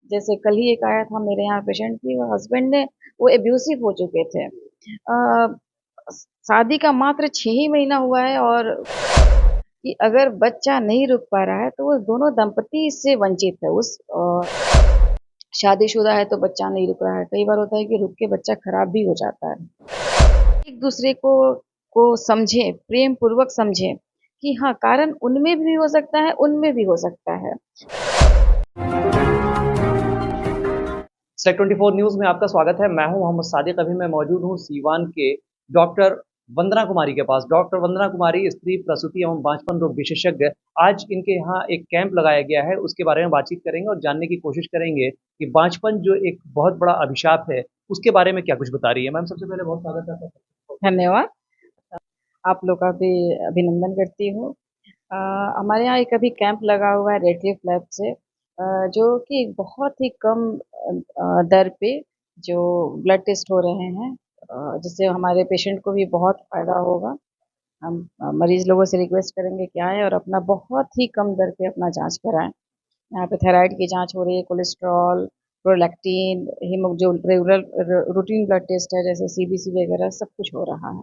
जैसे कल ही एक आया था मेरे यहाँ पेशेंट की, वो हस्बैंड ने वो एब्यूसिव हो चुके थे। शादी का मात्र 6 ही महीना हुआ है और कि अगर बच्चा नहीं रुक पा रहा है तो वो दोनों दंपति इससे वंचित है। उस शादीशुदा है तो बच्चा नहीं रुक रहा है। कई बार होता है कि रुक के बच्चा खराब भी हो जाता है। एक दूसरे को समझें, प्रेम पूर्वक समझें कि हाँ, कारण उनमें भी हो सकता है, उनमें भी हो सकता है। सेक्टर 24 न्यूज में आपका स्वागत है। मैं हूं मोहम्मद सादिक। अभी मैं मौजूद हूं सीवान के डॉक्टर वंदना कुमारी के पास। डॉक्टर वंदना कुमारी स्त्री प्रसूति एवं बांझपन रोग विशेषज्ञ। आज इनके यहाँ एक कैंप लगाया गया है, उसके बारे में बातचीत करेंगे और जानने की कोशिश करेंगे कि बांझपन जो एक बहुत बड़ा अभिशाप है, उसके बारे में क्या कुछ बता रही है। मैम, सबसे पहले बहुत स्वागत है आपका। धन्यवाद। आप लोग का भी अभिनंदन करती हूँ। हमारे यहाँ एक अभी कैंप लगा हुआ है रेड क्लिफ लैब से, जो कि बहुत ही कम दर पे जो ब्लड टेस्ट हो रहे हैं, जिससे हमारे पेशेंट को भी बहुत फायदा होगा। हम मरीज लोगों से रिक्वेस्ट करेंगे कि आएँ और अपना बहुत ही कम दर पे अपना जांच कराएं। यहाँ पे थायराइड की जांच हो रही है, कोलेस्ट्रॉल, प्रोलैक्टिन, हीमो जो रेगुलर रूटीन ब्लड टेस्ट है जैसे सीबीसी वगैरह सब कुछ हो रहा है।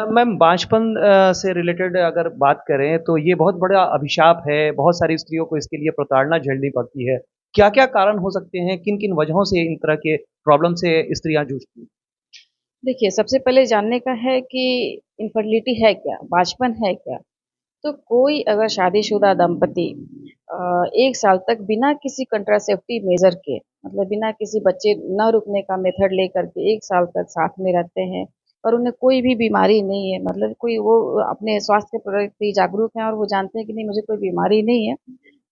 मैम, बांझपन से रिलेटेड अगर बात करें तो ये बहुत बड़ा अभिशाप है। बहुत सारी स्त्रियों को इसके लिए प्रताड़ना झेलनी पड़ती है। क्या क्या कारण हो सकते हैं, किन किन वजहों से इन तरह के प्रॉब्लम से स्त्रियां जूझती हैं? देखिए, सबसे पहले जानने का है कि इनफर्टिलिटी है क्या? बांझपन है क्या? तो कोई अगर शादीशुदा दंपति 1 साल तक बिना किसी कंट्रासेप्टिव मेजर के, मतलब बिना किसी बच्चे न रुकने का मेथड लेकर के 1 साल तक साथ में रहते हैं और उन्हें कोई भी बीमारी नहीं है, मतलब कोई वो अपने स्वास्थ्य के प्रति जागरूक हैं और वो जानते हैं कि नहीं मुझे कोई बीमारी नहीं है,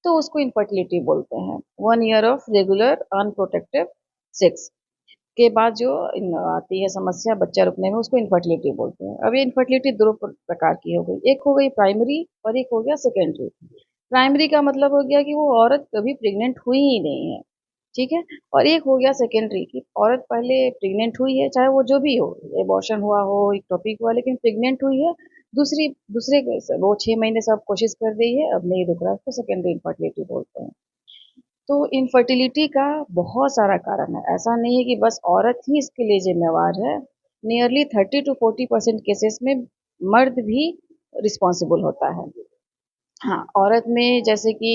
तो उसको इनफर्टिलिटी बोलते हैं। 1 year of regular unprotected sex के बाद जो आती है समस्या बच्चा रुकने में, उसको इनफर्टिलिटी बोलते हैं। अब ये इनफर्टिलिटी 2 प्रकार की हो गई। एक हो गई प्राइमरी और एक हो गया सेकेंडरी। प्राइमरी का मतलब हो गया कि वो औरत कभी प्रेग्नेंट हुई ही नहीं है, ठीक है? और एक हो गया सेकेंडरी कि औरत पहले प्रेग्नेंट हुई है, चाहे वो जो भी हो, एबॉर्शन हुआ हो, इक्टोपिक हुआ, लेकिन प्रेग्नेंट हुई है। दूसरे वो 6 महीने से अब कोशिश कर रही है, अब नहीं रुक रहा है, उसको सेकेंडरी इनफर्टिलिटी बोलते हैं। तो इनफर्टिलिटी का बहुत सारा कारण है। ऐसा नहीं है कि बस औरत ही इसके लिए ज़िम्मेवार है। नियरली 30 टू 40% केसेस में मर्द भी रिस्पॉन्सिबल होता है। हाँ, औरत में जैसे कि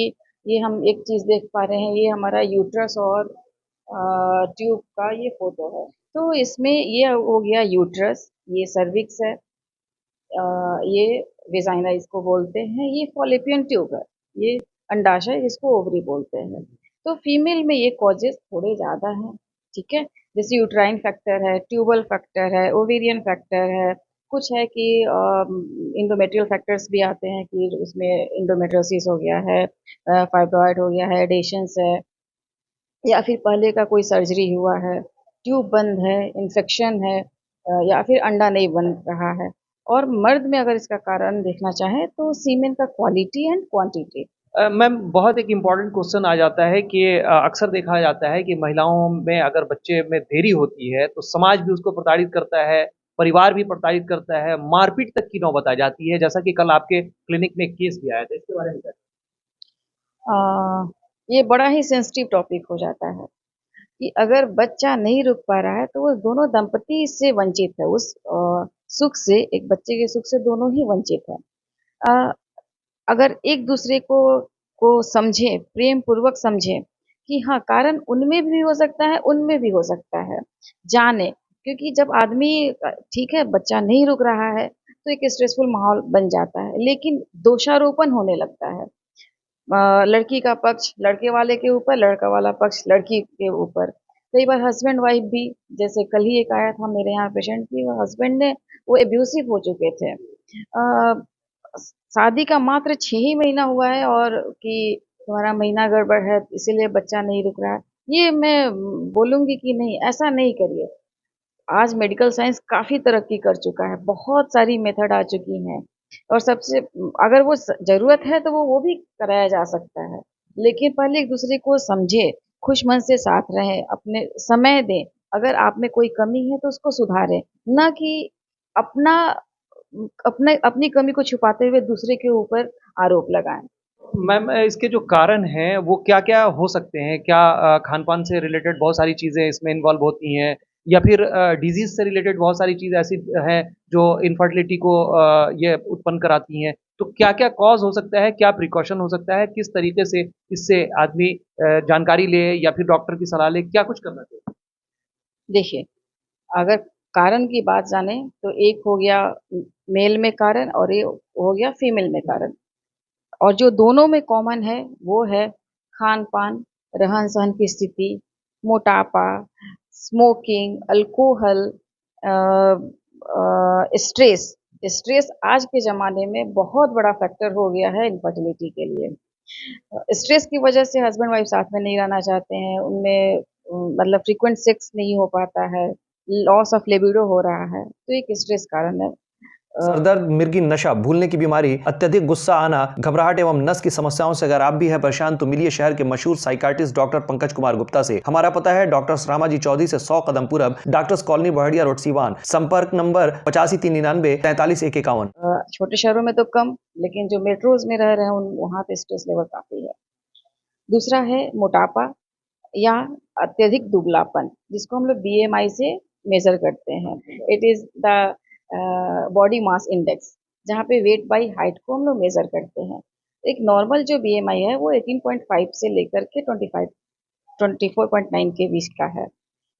ये हम एक चीज़ देख पा रहे हैं, ये हमारा यूट्रस और ट्यूब का ये फ़ोटो है। तो इसमें ये हो गया यूट्रस, ये सर्विक्स है, ये वेजाइना इसको बोलते हैं, ये फॉलोपियन ट्यूब है, ये अंडाशय जिसको ओवरी बोलते हैं। तो फीमेल में ये कॉजेस थोड़े ज़्यादा हैं, ठीक है? जैसे यूट्राइन फैक्टर है, ट्यूबल फैक्टर है, ओवेरियन फैक्टर है, कुछ है कि इंडोमेट्रियल फैक्टर्स भी आते हैं कि उसमें इंडोमेट्रियोसिस हो गया है, फाइब्रॉइड हो गया है, एडेशंस है, या फिर पहले का कोई सर्जरी हुआ है, ट्यूब बंद है, इन्फेक्शन है, या फिर अंडा नहीं बन रहा है। और मर्द में अगर इसका कारण देखना चाहें तो सीमेन का क्वालिटी एंड क्वांटिटी। मैम, बहुत एक इम्पॉर्टेंट क्वेश्चन आ जाता है कि अक्सर देखा जाता है कि महिलाओं में अगर बच्चे में देरी होती है तो समाज भी उसको प्रताड़ित करता है, परिवार भी प्रताड़ित करता है, मारपीट तक की नौबत आ जाती है, जैसा कि कल आपके क्लिनिक में एक केस भी आया था। इसके बारे में क्या? अ, ये बड़ा ही सेंसिटिव टॉपिक हो जाता है कि अगर बच्चा नहीं रुक पा रहा है तो वो दोनों दंपति इससे वंचित है, उस सुख से, एक बच्चे के सुख से दोनों ही वंचित है। अ, अगर एक दूसरे को समझें, प्रेम पूर्वक समझें कि हाँ, कारण उनमें भी हो सकता है, उनमें भी हो सकता है, जाने। क्योंकि जब आदमी ठीक है, बच्चा नहीं रुक रहा है तो एक स्ट्रेसफुल माहौल बन जाता है, लेकिन दोषारोपण होने लगता है। लड़की का पक्ष लड़के वाले के ऊपर, लड़का वाला पक्ष लड़की के ऊपर। कई बार हस्बैंड वाइफ भी, जैसे कल ही एक आया था मेरे यहाँ पेशेंट की, वो हस्बैंड ने वो एब्यूसिव हो चुके थे। शादी का मात्र 6 ही महीना हुआ है और कि तुम्हारा महीना गड़बड़ है इसीलिए बच्चा नहीं रुक रहा है। ये मैं बोलूँगी कि नहीं, ऐसा नहीं करिए। आज मेडिकल साइंस काफ़ी तरक्की कर चुका है, बहुत सारी मेथड आ चुकी हैं और सबसे अगर वो ज़रूरत है तो वो भी कराया जा सकता है। लेकिन पहले एक दूसरे को समझे, खुश मन से साथ रहें, अपने समय दें। अगर आप में कोई कमी है तो उसको सुधारें, ना कि अपना अपने अपनी कमी को छुपाते हुए दूसरे के ऊपर आरोप लगाएं। मैम इसके जो कारण हैं वो क्या-क्या हो सकते हैं? क्या खान-पान से रिलेटेड बहुत सारी चीज़ें इसमें इन्वॉल्व होती हैं या फिर डिज़ीज़ से रिलेटेड बहुत सारी चीज़ ऐसी हैं जो इनफर्टिलिटी को ये उत्पन्न कराती हैं? तो क्या-क्या कॉज़ हो सकता है? क्या प्रिकॉशन हो सकता है? किस तरीके से इससे आदमी जानकारी ले या फिर डॉक्टर की सलाह ले, क्या कुछ करना चाहिए? देखिए, अगर कारण की बात जाने तो एक हो गया मेल में कारण और ये हो गया फीमेल में कारण। और जो दोनों में कॉमन है वो है खान-पान, रहन-सहन की स्थिति, मोटापा, स्मोकिंग, अल्कोहल, स्ट्रेस। स्ट्रेस आज के ज़माने में बहुत बड़ा फैक्टर हो गया है इनफर्टिलिटी के लिए। स्ट्रेस की वजह से हस्बैंड वाइफ साथ में नहीं रहना चाहते हैं, उनमें मतलब फ्रीक्वेंट सेक्स नहीं हो पाता है, लॉस ऑफ लिबिडो हो रहा है, तो एक स्ट्रेस कारण है। सरदर्द, मिर्गी, नशा, भूलने की बीमारी, अत्यधिक गुस्सा आना, घबराहट एवं नस की समस्याओं से अगर आप भी हैं परेशान तो मिलिए शहर के मशहूर साइकाट्रिस्ट डॉक्टर पंकज कुमार गुप्ता से। हमारा पता है डॉक्टर रामाजी चौधरी से 100 कदम पूरब, doctors colony Bahadiya road Siwan. संपर्क नंबर 85 399 43 151। छोटे शहरों में तो कम, लेकिन जो मेट्रोज़ में रह रहे हैं उन वहाँ पे स्ट्रेस लेवल काफ़ी है। दूसरा है मोटापा या अत्यधिक दुबलापन, जिसको हम लोग बीएमआई से मेज़र करते हैं। It is the body mass index, जहाँ पे वेट बाई हाइट को हम लोग मेज़र करते हैं। एक नॉर्मल जो बीएमआई है वो 18.5 से लेकर के 25 24.9 के बीच का है।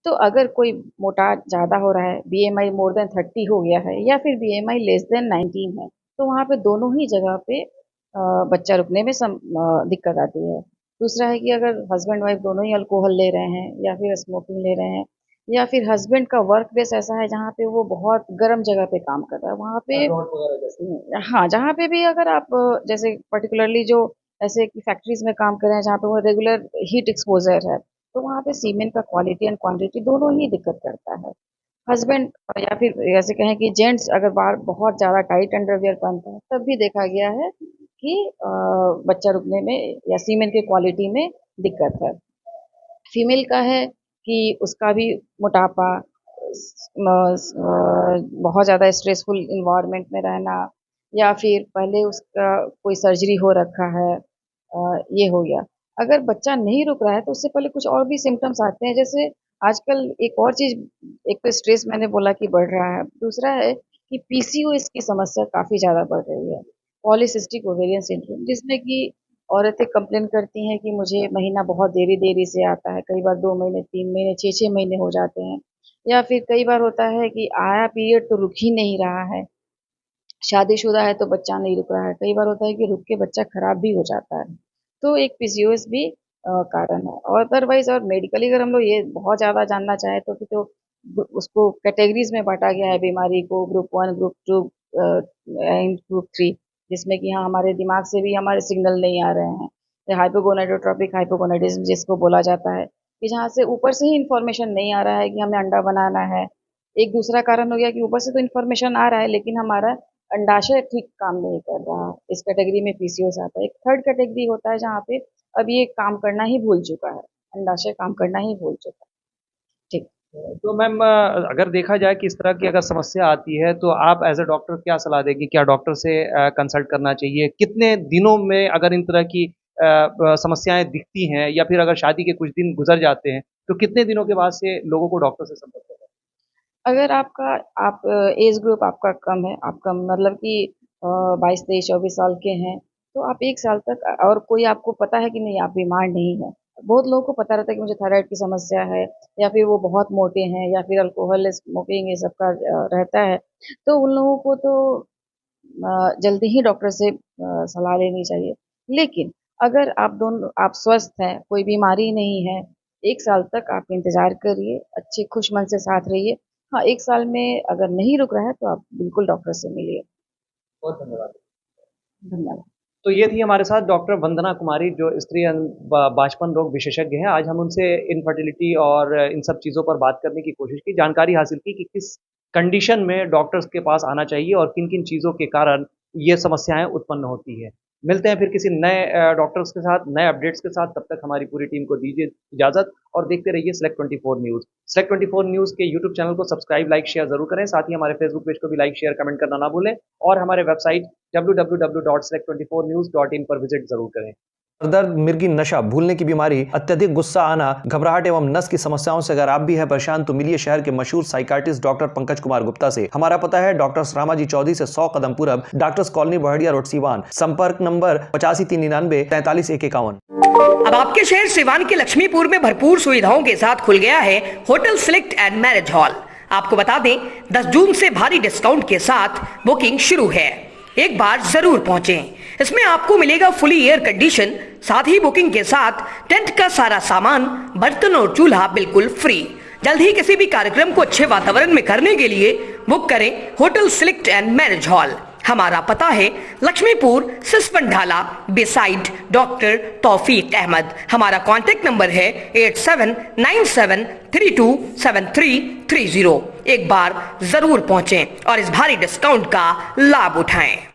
तो अगर कोई मोटा ज़्यादा हो रहा है, बीएमआई मोर देन 30 हो गया है या फिर बीएमआई लेस देन 19 है, तो वहाँ पे दोनों ही जगह पे बच्चा रुकने में दिक्कत आती है। दूसरा है कि अगर हस्बैंड वाइफ दोनों ही अल्कोहल ले रहे हैं या फिर स्मोकिंग ले रहे हैं या फिर हस्बैंड का वर्क प्लेस ऐसा है जहाँ पे वो बहुत गर्म जगह पे काम कर रहा है, वहाँ पे हाँ, जहाँ पे भी अगर आप जैसे पर्टिकुलरली जो ऐसे कि फैक्ट्रीज़ में काम कर रहे हैं जहाँ पे वो रेगुलर हीट एक्सपोज़र है, तो वहाँ पे सीमेंट का क्वालिटी एंड क्वांटिटी दोनों ही दिक्कत करता है। हस्बैंड या फिर ऐसे कहें कि जेंट्स अगर बाहर बहुत ज़्यादा टाइट अंडरवियर पहनते हैं, तब भी देखा गया है कि बच्चा रुकने में या सीमेंट की क्वालिटी में दिक्कत है। फीमेल का है कि उसका भी मोटापा, बहुत ज़्यादा स्ट्रेसफुल इन्वायरमेंट में रहना या फिर पहले उसका कोई सर्जरी हो रखा है, ये हो गया। अगर बच्चा नहीं रुक रहा है तो उससे पहले कुछ और भी सिम्पटम्स आते हैं, जैसे आजकल एक और चीज़, एक तो स्ट्रेस मैंने बोला कि बढ़ रहा है, दूसरा है कि पीसीओएस की समस्या काफ़ी ज़्यादा बढ़ रही है, पॉलीसिस्टिक ओवेरियन सिंड्रोम, जिसमें कि औरतें कंप्लेन करती हैं कि मुझे महीना बहुत देरी-देरी से आता है, कई बार 2 महीने, 3 महीने, 6-6 महीने हो जाते हैं। या फिर कई बार होता है कि आया पीरियड तो रुक ही नहीं रहा है, शादीशुदा है तो बच्चा नहीं रुक रहा है, कई बार होता है कि रुक के बच्चा खराब भी हो जाता है। तो एक पीसीओएस भी कारण है। और अदरवाइज़ और मेडिकली अगर हम लोग ये बहुत ज़्यादा जानना चाहें तो फिर तो उसको कैटेगरीज़ में बाँटा गया है बीमारी को, ग्रुप 1, ग्रुप 2 एंड ग्रुप 3, जिसमें कि हाँ, हमारे दिमाग से भी हमारे सिग्नल नहीं आ रहे हैं। हाइपोगोनाडोट्रोपिक हाइपोगोनाडिज़्म जिसको बोला जाता है, कि जहाँ से ऊपर से ही इन्फॉर्मेशन नहीं आ रहा है कि हमें अंडा बनाना है। एक दूसरा कारण हो गया कि ऊपर से तो इन्फॉर्मेशन आ रहा है लेकिन हमारा अंडाशय ठीक काम नहीं कर रहा। इस कैटेगरी में पीसीओएस आता है। एक थर्ड कैटेगरी होता है जहाँ पे अब ये काम करना ही भूल चुका है, अंडाशय काम करना ही भूल चुका है। ठीक। तो मैम अगर देखा जाए कि इस तरह की अगर समस्या आती है तो आप एज़ अ डॉक्टर क्या सलाह देंगी? क्या डॉक्टर से कंसल्ट करना चाहिए? कितने दिनों में अगर इन तरह की समस्याएँ दिखती हैं या फिर अगर शादी के कुछ दिन गुज़र जाते हैं, तो कितने दिनों के बाद से लोगों को डॉक्टर से संपर्क करना अगर आप एज ग्रुप आपका कम है, आपका मतलब कि 22, 23, 24 साल के हैं, तो आप 1 साल तक और कोई आपको पता है कि नहीं आप बीमार नहीं हैं। बहुत लोगों को पता रहता है कि मुझे थायराइड की समस्या है या फिर वो बहुत मोटे हैं या फिर अल्कोहल, स्मोकिंग ये सब का रहता है। तो उन लोगों को तो जल्दी ही डॉक्टर से सलाह लेनी चाहिए। लेकिन अगर आप स्वस्थ हैं, कोई बीमारी नहीं है, 1 साल तक आप इंतज़ार करिए, अच्छे खुश मन से साथ रहिए। हाँ, 1 साल में अगर नहीं रुक रहा है तो आप बिल्कुल डॉक्टर से मिलिए। बहुत धन्यवाद। धन्यवाद। तो ये थी हमारे साथ डॉक्टर वंदना कुमारी जो स्त्री बांझपन रोग विशेषज्ञ हैं। आज हम उनसे इनफर्टिलिटी और इन सब चीज़ों पर बात करने की कोशिश की, जानकारी हासिल की कि किस कंडीशन में डॉक्टर्स के पास आना चाहिए और किन-किन चीज़ों के कारण ये समस्याएँ उत्पन्न होती हैं। मिलते हैं फिर किसी नए डॉक्टर्स के साथ, नए अपडेट्स के साथ। तब तक हमारी पूरी टीम को दीजिए इजाजत और देखते रहिए सेलेक्ट 24 न्यूज़। सेलेक्ट 24 न्यूज़ के यूट्यूब चैनल को सब्सक्राइब, लाइक, शेयर जरूर करें। साथ ही हमारे फेसबुक पेज को भी लाइक, शेयर, कमेंट करना ना भूलें और हमारे वेबसाइट www.select24news.in पर विजिट जरूर करें। दर्द, मिर्गी नशा, भूलने की बीमारी, अत्यधिक गुस्सा आना, घबराहट एवं नस की समस्याओं से अगर आप भी हैं परेशान तो मिलिए शहर के मशहूर साइकार्टिस्ट डॉक्टर पंकज कुमार गुप्ता से। हमारा पता है डॉक्टर रामाजी चौधरी से 100 कदम पूरब, doctors colony Bahadiya road Siwan. संपर्क नंबर 8539934151। अब आपके शहर सीवान के लक्ष्मीपुर में भरपूर सुविधाओं के साथ खुल गया है hotel select and marriage hall. आपको बता दें 10 जून से भारी डिस्काउंट के साथ बुकिंग शुरू है, एक बार जरूर पहुंचें। इसमें आपको मिलेगा फुली एयर कंडीशन, साथ ही बुकिंग के साथ टेंट का सारा सामान, बर्तन और चूल्हा बिल्कुल फ्री। जल्द ही किसी भी कार्यक्रम को अच्छे वातावरण में करने के लिए बुक करें hotel select and marriage hall. हमारा पता है लक्ष्मीपुर सिसपन ढाला बिसाइड डॉक्टर तौफीक अहमद। हमारा कॉन्टेक्ट नंबर है 8797327330। एक बार जरूर पहुंचें और इस भारी डिस्काउंट का लाभ उठाएं।